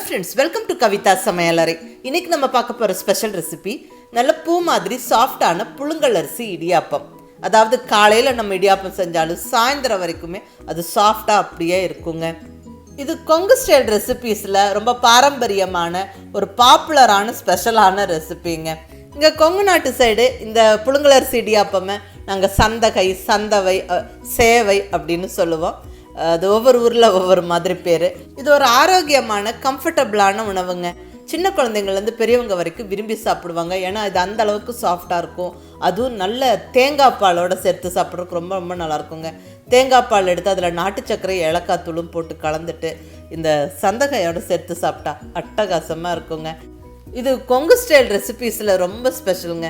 friends, welcome to KAVITHASAMAYALARAI. இன்னைக்கு நம்ம பார்க்க போற ஸ்பெஷல் ரெசிபி நல்ல பூ மாதிரி சாஃப்ட்டான புழுங்கல் அரிசி இடியாப்பம். அதாவது காலையில நம்ம இடியாப்பம் செஞ்சாலும் சாயந்தரம் வரைக்குமே அது சாஃப்ட்டா அப்படியே இருக்குங்க. இது கொங்கு ஸ்டைல் ரெசிபீஸ்ல ரொம்ப பாரம்பரியமான ஒரு பாப்புலரான ஸ்பெஷலான ரெசிபிங்க. இங்க கொங்கு நாட்டு சைடு இந்த புழுங்கல் அரிசி இடியாப்பமே நாங்கள் SanthaKai, Santhavai, Sevai அப்படின்னு சொல்லுவோம். அது ஒவ்வொரு ஊரில் ஒவ்வொரு மாதிரி பேர். இது ஒரு ஆரோக்கியமான கம்ஃபர்டபுளான உணவுங்க. சின்ன குழந்தைங்கள்லேருந்து பெரியவங்க வரைக்கும் விரும்பி சாப்பிடுவாங்க. ஏன்னா இது அந்த அளவுக்கு சாஃப்டாக இருக்கும். அதுவும் நல்ல தேங்காய் பாலோடு சேர்த்து சாப்பிட்றதுக்கு ரொம்ப ரொம்ப நல்லாயிருக்குங்க. தேங்காய் பால் எடுத்து அதில் நாட்டு சர்க்கரை ஏலக்காய் தூளும் போட்டு கலந்துட்டு இந்த SanthaKaiயோடு சேர்த்து சாப்பிட்டா அட்டகாசமாக இருக்குங்க. இது கொங்கு ஸ்டைல் ரெசிபீஸில் ரொம்ப ஸ்பெஷலுங்க.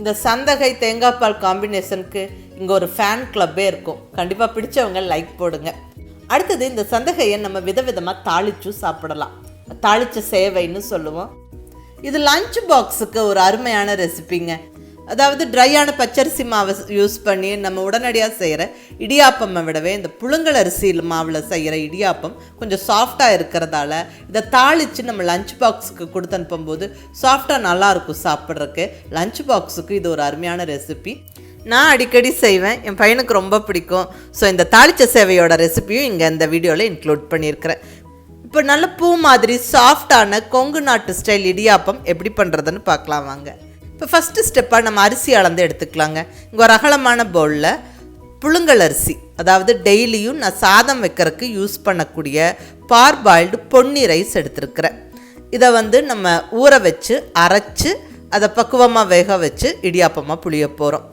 இந்த SanthaKai தேங்காய் பால் காம்பினேஷனுக்கு இங்கே ஒரு ஃபேன் கிளப்பே இருக்கும். கண்டிப்பாக பிடிச்சவங்க லைக் போடுங்க. அடுத்தது இந்த SanthaKaiயை நம்ம விதவிதமாக தாளிச்சு சாப்பிடலாம். தாளிச்ச சேவைன்னு சொல்லுவோம். இது லஞ்ச் பாக்ஸுக்கு ஒரு அருமையான ரெசிபிங்க. அதாவது ட்ரையான பச்சரிசி மாவை யூஸ் பண்ணி நம்ம உடனடியாக செய்கிற இடியாப்பம்மை விடவே இந்த புழுங்கல் அரிசி மாவில் செய்கிற இடியாப்பம் கொஞ்சம் சாஃப்டாக இருக்கிறதால இதை தாளித்து நம்ம லஞ்ச் பாக்ஸுக்கு கொடுத்து அனுப்பும்போது சாஃப்டாக நல்லாயிருக்கும் சாப்பிட்றதுக்கு. லஞ்ச் பாக்ஸுக்கு இது ஒரு அருமையான ரெசிபி. நான் அடிக்கடி செய்வேன், என் பையனுக்கு ரொம்ப பிடிக்கும். ஸோ இந்த தாளிச்ச சேவையோட ரெசிபியும் இங்கே இந்த வீடியோவில் இன்க்ளூட் பண்ணியிருக்கிறேன். இப்போ நல்ல பூ மாதிரி சாஃப்டான கொங்கு நாட்டு ஸ்டைல் இடியாப்பம் எப்படி பண்ணுறதுன்னு பார்க்கலாம் வாங்க. இப்போ ஃபஸ்ட்டு ஸ்டெப்பாக நம்ம அரிசி அளந்து எடுத்துக்கலாங்க. இங்கே ஒரு அகலமான பவுலில் புழுங்கல் அரிசி, அதாவது டெய்லியும் நான் சாதம் வைக்கிறதுக்கு யூஸ் பண்ணக்கூடிய பார்பாயில்டு பொன்னி ரைஸ் எடுத்துருக்கிறேன். இதை நம்ம ஊற வச்சு அரைச்சி அதை பக்குவமாக வேக வச்சு இடியாப்பமாக புளிய போகிறோம்.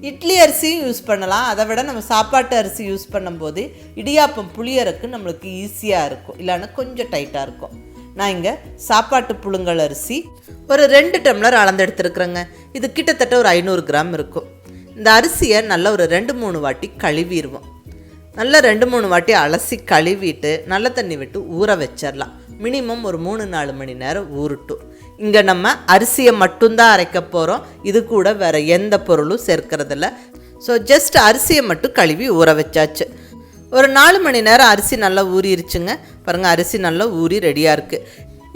இட்லி அரிசியும் யூஸ் பண்ணலாம். அதை விட நம்ம சாப்பாட்டு அரிசி யூஸ் பண்ணும்போது இடியாப்பம் புளியறக்கு நம்மளுக்கு ஈஸியாக இருக்கும், இல்லைன்னா கொஞ்சம் டைட்டாக இருக்கும். நான் இங்கே சாப்பாட்டு புழுங்கல் அரிசி ஒரு 2 டம்ளர் அளந்து எடுத்துருக்குறேங்க. இது கிட்டத்தட்ட ஒரு 500 கிராம் இருக்கும். இந்த அரிசியை நல்லா ஒரு 2-3 வாட்டி கழுவிடுவோம். நல்லா 2-3 வாட்டி அலசி கழுவிட்டு நல்ல தண்ணி விட்டு ஊற வச்சிடலாம். மினிமம் ஒரு 3-4 மணி நேரம் ஊறட்டும். இங்கே நம்ம அரிசியை மட்டும்தான் அரைக்க போகிறோம். இது கூட வேறு எந்த பொருளும் சேர்க்கறதில்ல. ஸோ ஜஸ்ட் அரிசியை மட்டும் கழுவி ஊற வச்சாச்சு. ஒரு 4 மணி நேரம் அரிசி நல்லா ஊறிடுச்சுங்க. பாருங்கள், அரிசி நல்லா ஊறி ரெடியாக இருக்குது.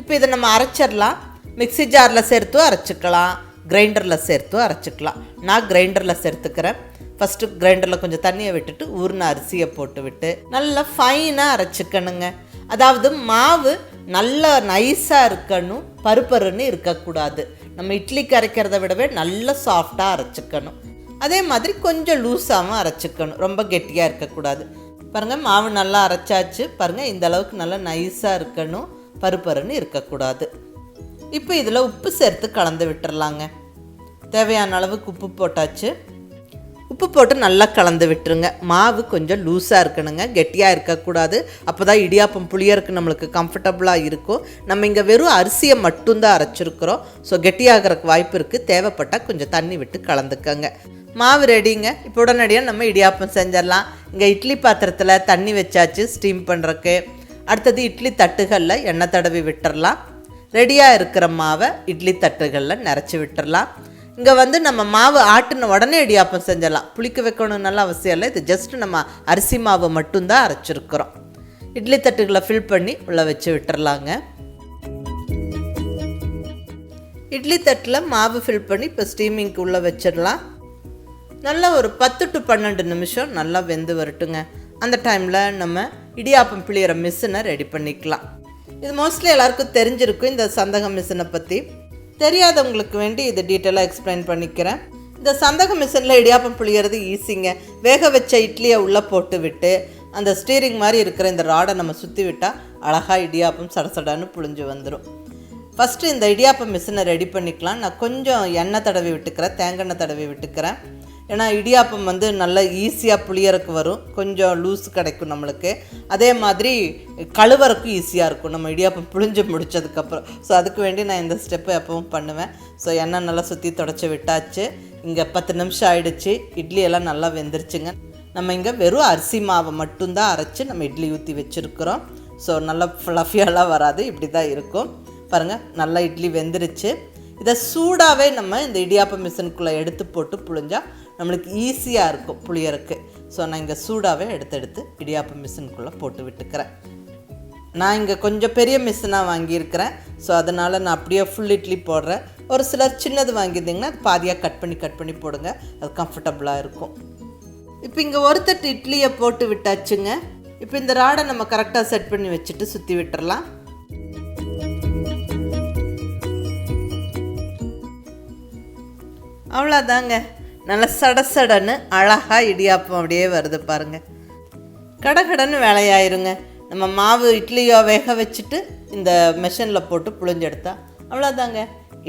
இப்போ இதை நம்ம அரைச்சிடலாம். மிக்சி ஜாரில் சேர்த்தும் அரைச்சிக்கலாம், கிரைண்டரில் சேர்த்தும் அரைச்சிக்கலாம். நான் கிரைண்டரில் சேர்த்துக்கிறேன். ஃபஸ்ட்டு கிரைண்டரில் கொஞ்சம் தண்ணியை விட்டுட்டு ஊறின அரிசியை போட்டு விட்டு நல்லா ஃபைனாக அரைச்சிக்கணுங்க. அதாவது மாவு நல்லா நைஸாக இருக்கணும், பருப்பருன்னு இருக்கக்கூடாது. நம்ம இட்லிக்கு அரைக்கிறத விடவே நல்லா சாஃப்டாக அரைச்சிக்கணும். அதே மாதிரி கொஞ்சம் லூஸாகவும் அரைச்சிக்கணும், ரொம்ப கெட்டியாக இருக்கக்கூடாது. பாருங்கள், மாவு நல்லா அரைச்சாச்சு. பாருங்கள், இந்த அளவுக்கு நல்லா நைஸாக இருக்கணும், பருப்பருன்னு இருக்கக்கூடாது. இப்போ இதில் உப்பு சேர்த்து கலந்து விட்டுறலாங்க. தேவையான அளவுக்கு உப்பு போட்டாச்சு. உப்பு போட்டு நல்லா கலந்து விட்டுருங்க. மாவு கொஞ்சம் லூஸாக இருக்கணுங்க, கெட்டியாக இருக்கக்கூடாது. அப்போ தான் இடியாப்பம் புளியறக்கு நம்மளுக்கு கம்ஃபர்டபுளாக இருக்கும். நம்ம இங்கே வெறும் அரிசியை மட்டும்தான் அரைச்சிருக்கிறோம். ஸோ கெட்டியாகிறதுக்கு வாய்ப்பு இருக்குது. தேவைப்பட்டால் கொஞ்சம் தண்ணி விட்டு கலந்துக்கங்க. மாவு ரெடிங்க. இப்போ உடனடியாக நம்ம இடியாப்பம் செஞ்சிடலாம். இங்கே இட்லி பாத்திரத்தில் தண்ணி வச்சாச்சு ஸ்டீம் பண்ணுறக்கு. அடுத்தது இட்லி தட்டுகளில் எண்ணெய் தடவி விட்டுறலாம். ரெடியாக இருக்கிற மாவை இட்லி தட்டுகளில் நிறச்சி விட்டுறலாம். இங்கே நம்ம மாவு ஆட்டின உடனே இடியாப்பம் செஞ்சிடலாம். புளிக்க வைக்கணும்னு நல்லா அவசியம் இல்லை. இது ஜஸ்ட் நம்ம அரிசி மாவு மட்டும்தான் அரைச்சிருக்கிறோம். இட்லி தட்டுகளை ஃபில் பண்ணி உள்ளே வச்சு விட்டுறலாங்க. இட்லி தட்டில் மாவு ஃபில் பண்ணி இப்போ ஸ்டீமிங்க்கு உள்ளே வச்சிடலாம். நல்லா ஒரு 10 to 12 நிமிஷம் நல்லா வெந்து வரட்டுங்க. அந்த டைமில் நம்ம இடியாப்பம் பிழியிற மிஷினை ரெடி பண்ணிக்கலாம். இது மோஸ்ட்லி எல்லாருக்கும் தெரிஞ்சிருக்கும் இந்த SanthaKai மிஷினை பற்றி. தெரியாதவங்களுக்கு வேண்டி இது டீட்டெயிலாக எக்ஸ்பிளைன் பண்ணிக்கிறேன். இந்த SanthaKai மிஷினில் இடியாப்பம் புளியறது ஈஸிங்க. வேக வச்ச இட்லியை உள்ளே போட்டு விட்டு அந்த ஸ்டீரிங் மாதிரி இருக்கிற இந்த ராடை நம்ம சுற்றி விட்டால் அழகாக இடியாப்பம் சடசடான்னு புளிஞ்சு வந்துடும். ஃபஸ்ட்டு இந்த இடியாப்பம் மிஷினை ரெடி பண்ணிக்கலாம். நான் கொஞ்சம் எண்ணெய் தடவி விட்டுக்கிறேன், தேங்காய் தடவி விட்டுக்கிறேன். ஏன்னா இடியாப்பம் நல்லா ஈஸியாக புளியறக்கு வரும், கொஞ்சம் லூஸ் கிடைக்கும் நம்மளுக்கு. அதே மாதிரி கழுவறக்கும் ஈஸியாக இருக்கும் நம்ம இடியாப்பம் புளிஞ்சு முடித்ததுக்கப்புறம். ஸோ அதுக்கு வேண்டி நான் இந்த ஸ்டெப்பு எப்பவும் பண்ணுவேன். ஸோ எண்ணெய் நல்லா சுற்றி தொடச்சி விட்டாச்சு. இங்கே 10 நிமிஷம் ஆகிடுச்சு. இட்லியெல்லாம் நல்லா வெந்துருச்சுங்க. நம்ம இங்கே வெறும் அரிசி மாவை மட்டும்தான் அரைச்சி நம்ம இட்லி ஊற்றி வச்சுருக்குறோம். ஸோ நல்லா ஃப்ளஃபியெல்லாம் வராது, இப்படி தான் இருக்கும். பாருங்கள், நல்லா இட்லி வெந்துருச்சு. இதை சூடாகவே நம்ம இந்த இடியாப்பம் மிஷினுக்குள்ளே எடுத்து போட்டு புளிஞ்சால் நம்மளுக்கு ஈஸியாக இருக்கும் புளியறக்கு. ஸோ நான் இங்கே சூடாகவே எடுத்து இடியாப்பம் மிஷினுக்குள்ளே போட்டு விட்டுக்கிறேன். நான் இங்கே கொஞ்சம் பெரிய மிஷினாக வாங்கியிருக்கிறேன். ஸோ அதனால் நான் அப்படியே ஃபுல் இட்லி போடுறேன். ஒரு சிலர் சின்னது வாங்கியிருந்தீங்கன்னா அது பாதியாக கட் பண்ணி போடுங்க, அது கம்ஃபர்டபுளாக இருக்கும். இப்போ இங்கே ஒரு தட்டு இட்லியை போட்டு விட்டாச்சுங்க. இப்போ இந்த ராடை நம்ம கரெக்டாக செட் பண்ணி வச்சுட்டு சுற்றி விட்டுறலாம். அவ்வளோதாங்க, நல்லா சடசடன்னு அழகாக இடியாப்பம் அப்படியே வருது பாருங்கள். கடகடன்னு வேலையாயிருங்க. நம்ம மாவு இட்லியோ வேக வச்சுட்டு இந்த மெஷினில் போட்டு புழிஞ்செடுத்தா அவ்வளோதாங்க,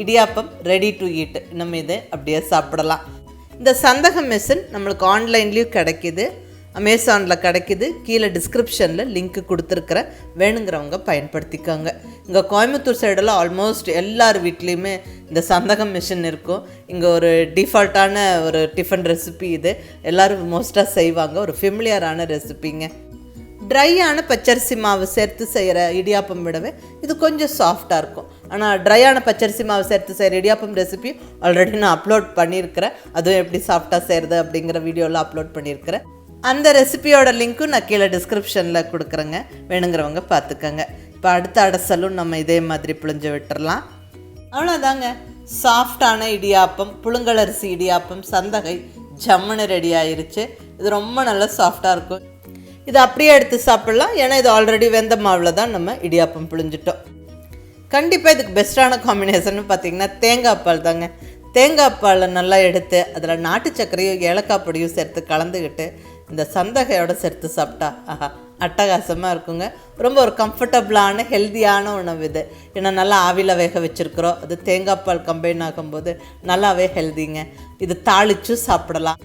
இடியாப்பம் ரெடி டு ஈட். நம்ம இதை அப்படியே சாப்பிடலாம். இந்த சந்தக மெஷின் நம்மளுக்கு ஆன்லைன்லேயும் கிடைக்கிது, அமேசானில் கிடைக்கிது. கீழே டிஸ்கிரிப்ஷனில் லிங்க்கு கொடுத்துருக்குறேன், வேணுங்கிறவங்க பயன்படுத்திக்கோங்க. இங்கே கோயம்புத்தூர் சைடெல்லாம் ஆல்மோஸ்ட் எல்லார் வீட்லேயுமே இந்த சந்தகம் மிஷின் இருக்கும். இங்கே ஒரு டிஃபால்ட்டான ஒரு டிஃபன் ரெசிபி இது, எல்லோரும் மோஸ்ட்டாக செய்வாங்க. ஒரு ஃபெமிலியரான ரெசிபிங்க. ட்ரையான பச்சரிசி மாவு சேர்த்து செய்கிற இடியாப்பம் விடவே இது கொஞ்சம் சாஃப்டாக இருக்கும். ஆனால் ட்ரையான பச்சரிசி மாவு சேர்த்து செய்கிற இடியாப்பம் ரெசிபி ஆல்ரெடி நான் அப்லோட் பண்ணியிருக்கிறேன். அதுவும் எப்படி சாஃப்டாக செய்கிறது அப்படிங்கிற வீடியோவில் அப்லோட் பண்ணியிருக்கிறேன். அந்த ரெசிபியோட லிங்க்கும் நான் கீழே டிஸ்கிரிப்ஷனில் கொடுக்குறேங்க, வேணுங்கிறவங்க பார்த்துக்கோங்க. இப்போ அடுத்த அடசலும் நம்ம இதே மாதிரி புழிஞ்சு விட்டுறலாம். அவ்வளோதாங்க, சாஃப்டான இடியாப்பம், புழுங்கலரிசி இடியாப்பம் சந்தகை ஜம்முன்னு ரெடி ஆயிருச்சு. இது ரொம்ப நல்லா சாஃப்டாக இருக்கும். இது அப்படியே எடுத்து சாப்பிட்லாம், ஏன்னா இது ஆல்ரெடி வெந்த மாவில் தான் நம்ம இடியாப்பம் புழிஞ்சிட்டோம். கண்டிப்பாக இதுக்கு பெஸ்ட்டான காம்பினேஷன் பார்த்திங்கன்னா தேங்காய் பால் தாங்க. தேங்காய் பாலை நல்லா எடுத்து அதில் நாட்டு சர்க்கரையும் ஏலக்காய் பொடியும் சேர்த்து கலந்துக்கிட்டு இந்த சந்தகையோடு சேர்த்து சாப்பிட்டா ஆஹா அட்டகாசமாக இருக்குங்க. ரொம்ப ஒரு கம்ஃபர்டபுளான ஹெல்த்தியான உணவு இது. ஏன்னா நல்லா ஆவியில் வேக வச்சுருக்குறோம், அது தேங்காய் பால் கம்பைன் ஆகும்போது நல்லாவே ஹெல்த்திங்க. இது தாளித்து சாப்பிடலாம்,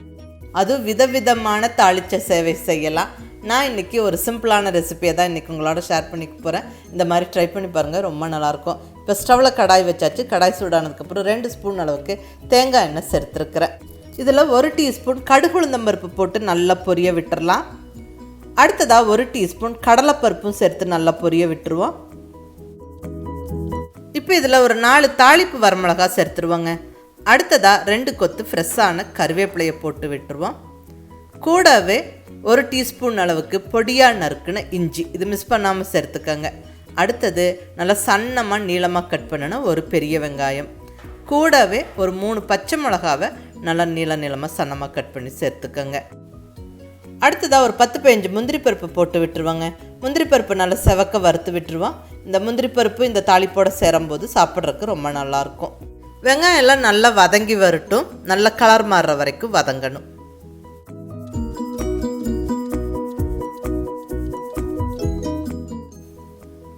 அதுவும் விதவிதமான தாளித்த சேவை செய்யலாம். நான் இன்றைக்கி ஒரு சிம்பிளான ரெசிபியை தான் இன்றைக்கி உங்களோட ஷேர் பண்ணிக்க போகிறேன். இந்த மாதிரி ட்ரை பண்ணி பாருங்கள், ரொம்ப நல்லாயிருக்கும். இப்போ ஸ்டவ்வில் கடாய் வச்சாச்சு. கடாய் சூடானதுக்கப்புறம் 2 ஸ்பூன் அளவுக்கு தேங்காய் எண்ணெய் சேர்த்துருக்குறேன். இதில் 1 டீஸ்பூன் கடுகு உளுந்தம்பருப்பு போட்டு நல்லா பொரிய விட்டுறலாம். அடுத்ததாக 1 டீஸ்பூன் கடலைப்பருப்பும் சேர்த்து நல்லா பொரிய விட்டுருவோம். இப்போ இதில் ஒரு 4 தாளிப்பு வரமிளகா சேர்த்துருவோங்க. அடுத்ததாக 2 கொத்து ஃப்ரெஷ்ஷான கருவேப்பிலையை போட்டு விட்டுருவோம். கூடவே 1 டீஸ்பூன் அளவுக்கு பொடியாக நறுக்குன இஞ்சி, இது மிஸ் பண்ணாமல் சேர்த்துக்கங்க. அடுத்தது நல்லா சன்னமாக நீளமாக கட் பண்ணின ஒரு பெரிய வெங்காயம், கூடவே ஒரு 3 பச்சை மிளகாவை நல்லா நீளமாக சன்னமாக கட் பண்ணி சேர்த்துக்கங்க. அடுத்ததாக ஒரு 10-15 முந்திரி பருப்பு போட்டு விட்டுருவாங்க. முந்திரி பருப்பு நல்லா செவக்க வறுத்து விட்டுருவோம். இந்த முந்திரி பருப்பு இந்த தாளிப்போடு சேரும்போது சாப்பிட்றதுக்கு ரொம்ப நல்லாயிருக்கும். வெங்காயம் எல்லாம் நல்லா வதங்கி வரட்டும், நல்லா கலர் மாறுற வரைக்கும் வதங்கணும்.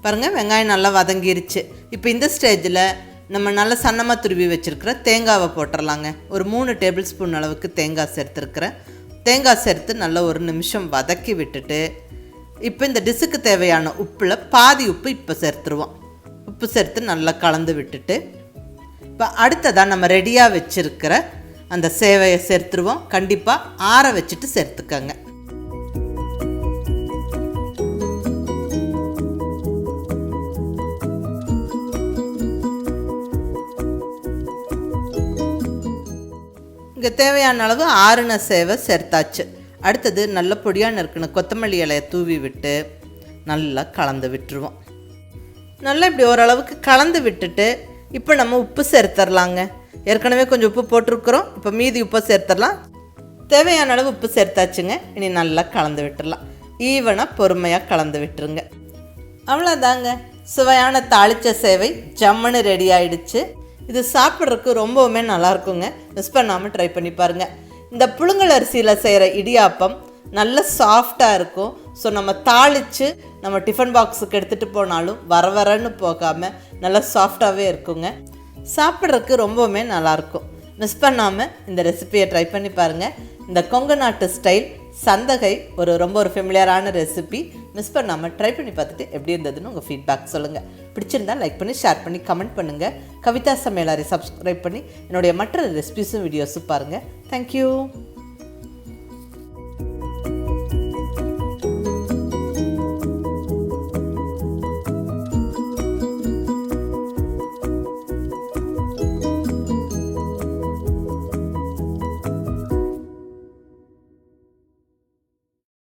பாருங்கள், வெங்காயம் நல்லா வதங்கிருச்சு. இப்போ இந்த ஸ்டேஜில் நம்ம நல்லா சன்னமாக துருவி வச்சுருக்கிற தேங்காவை போட்டுடலாங்க. ஒரு 3 டேபிள் ஸ்பூன் அளவுக்கு தேங்காய் சேர்த்துருக்குறேன். தேங்காய் சேர்த்து நல்லா 1 நிமிஷம் வதக்கி விட்டுட்டு இப்போ இந்த டிஷ்ஷுக்கு தேவையான உப்பில் பாதி உப்பு இப்போ சேர்த்துருவோம். உப்பு சேர்த்து நல்லா கலந்து விட்டுட்டு இப்போ அடுத்ததாக நம்ம ரெடியாக வச்சுருக்கிற அந்த சேவையை சேர்த்துருவோம். கண்டிப்பாக ஆற வச்சுட்டு சேர்த்துக்கங்க. இங்கே தேவையான அளவு ஆறுன சேவை சேர்த்தாச்சு. அடுத்தது நல்ல பொடியாக நறுக்குன கொத்தமல்லி இலையை தூவி விட்டு நல்லா கலந்து விட்டுருவோம். நல்லா இப்படி ஓரளவுக்கு கலந்து விட்டுட்டு இப்போ நம்ம உப்பு சேர்த்துடலாங்க. ஏற்கனவே கொஞ்சம் உப்பு போட்டிருக்கிறோம், இப்போ மீதி உப்பை சேர்த்துடலாம். தேவையான அளவு உப்பு சேர்த்தாச்சுங்க. இனி நல்லா கலந்து விட்டுடலாம். ஈவனாக பொறுமையாக கலந்து விட்டுருங்க. அவ்வளோதாங்க, சுவையான தாளித்த சேவை ஜம்முன்னு ரெடி ஆகிடுச்சு. இது சாப்பிட்றதுக்கு ரொம்பவுமே நல்லாயிருக்குங்க. மிஸ் பண்ணாமல் ட்ரை பண்ணி பாருங்கள். இந்த புழுங்கல் அரிசியில் செய்கிற இடியாப்பம் நல்ல சாஃப்டாக இருக்கும். ஸோ நம்ம தாளித்து நம்ம டிஃபன் பாக்ஸுக்கு எடுத்துகிட்டு போனாலும் வரன்னு போகாமல் நல்லா சாஃப்டாகவே இருக்குங்க. சாப்பிட்றதுக்கு ரொம்பவுமே நல்லாயிருக்கும். மிஸ் பண்ணாமல் இந்த ரெசிபியை ட்ரை பண்ணி பாருங்கள். இந்த கொங்கு நாட்டு ஸ்டைல் சந்தகை ரொம்ப ஒரு ஃபெமிலியரான ரெசிபி. மிஸ் பண்ணாமல் ட்ரை பண்ணி பார்த்துட்டு எப்படி இருந்ததுன்னு உங்கள் ஃபீட்பேக் சொல்லுங்கள். பிடிச்சிருந்தால் லைக் பண்ணி ஷேர் பண்ணி கமெண்ட் பண்ணுங்கள். கவிதா சமையலறை சப்ஸ்கிரைப் பண்ணி என்னுடைய மற்ற ரெசிபிஸும் வீடியோஸும் பாருங்கள். தேங்க்யூ.